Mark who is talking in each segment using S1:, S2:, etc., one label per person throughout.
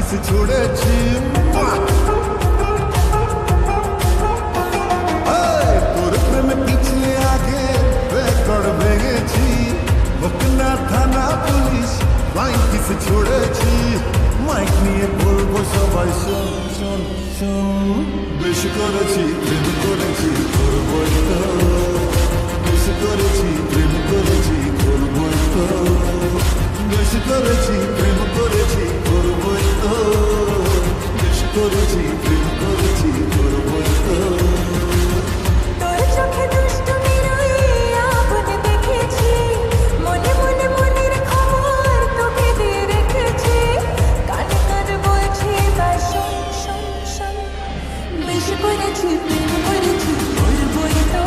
S1: kiss ছুড়েছি তোর প্রেমে পিছলে আগে রেকর্ড ভেঙেছি বকনা থানা পুলিশ ফ্লাইং কিস ছুড়েছি মাইক নিয়ে বলবো সবাই শোন শোন শোন বেশি করেছি প্রেম করেছি করবই তো বেশি করেছি প্রেম করেছি করবই তো বেশি করেছি প্রেম করেছি করবই তো বেশি করেছি প্রেম করেছি করবই তো
S2: তোর চোখে দুষ্টুমির ওই আগুন দেখেছি মনে মনে মনের খবর তোকে দিয়ে রেখেছি কানে কানে বলছি এবার শোন শোন শোন বেশি করেছি প্রেম করেছি করবই তো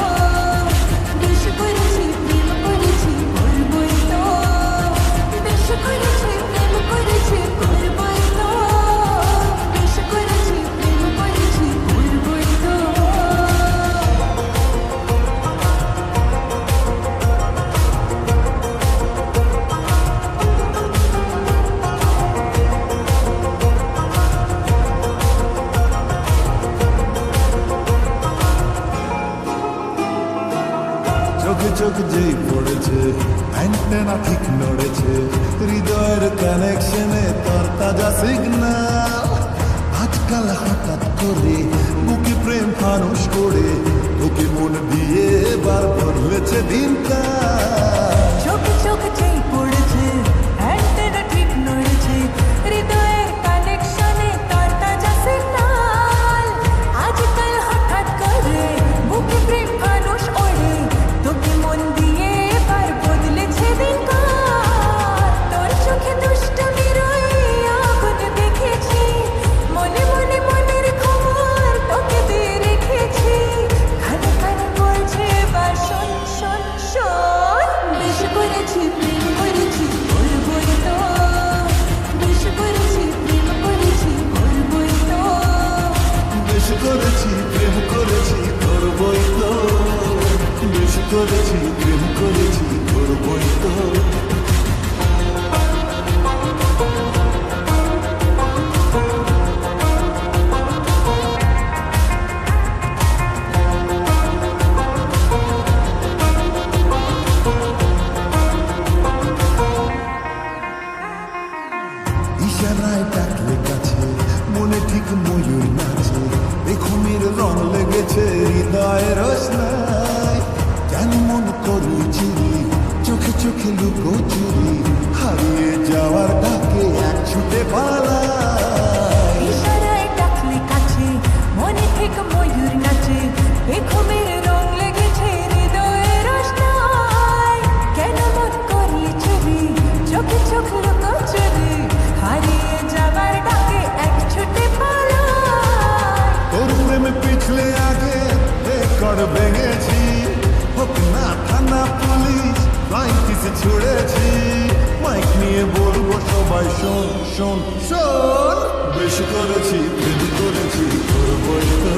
S2: বেশি করেছি প্রেম করেছি করবই তো বেশি করেছি প্রেম করেছি করবই তো বেশি করেছি প্রেম করেছি করবই তো
S1: চোখে চোখ যেই পড়েছে অ্যান্টেনা ঠিক নড়েছে হৃদয়ের কানেকশনে তোর তাজা সিগনাল আজকাল হঠাৎ করে বুকে প্রেম ফানুষ করে তোকে মন দিয়ে এবার বদলেছে দিনকাল
S2: চোখে চোখে যেই পড়েছে অ্যান্টেনা ঠিক নড়েছে হৃদয়ের কানেকশনে তার তাজা সিগন্যাল আজকাল হঠাৎ করে বুকে প্রেম ফানুষ ওড়ে তোকে মন দিয়ে এবার বদলেছে দিনকাল তোর চোখে দুষ্টুমির ওই আগুন দেখেছি মনে মনে মনের খবর তোকে দিয়ে রেখেছি কানে কানে বলছে এবার শোন শোন শোন বেশি করেছি প্রেম করেছি করবই তো বেশি করেছি প্রেম করেছি করবই তো
S1: বেশি করেছি প্রেম করেছি করবই তো বেশি করেছি প্রেম করেছি করবই তো ইশারায় ডাকলে কাছে মনে ঠিক ময়ূর নাচে বেখুমির রং লেগেছে হৃদয়ের রোশনায় কেন মন করি চিরি চোখে চোখে লুকো চুরি হারিয়ে যাওয়ার ডাকে এক ছুটে পালায়
S2: ইশারায় ডাকলে কাছে মনে ঠিক ময়ূর নাচে বেখুমের রং লেগেছে হৃদয়ের রোশনায় কেন মন করলি চুরি চোখে চোখ লুকো চুরি হারিয়ে যাবার ডাকে এক ছুটে পালায়
S1: তোর প্রেমে পিছলে আগে রেকর্ড ভেঙেছি হোক না থানা পুলিশ ফ্লাইং কিস ছুড়েছি মাইক নিয়ে বলবো সবাই শোন শোন শোন বেশি করেছি প্রেম করেছি করবই তো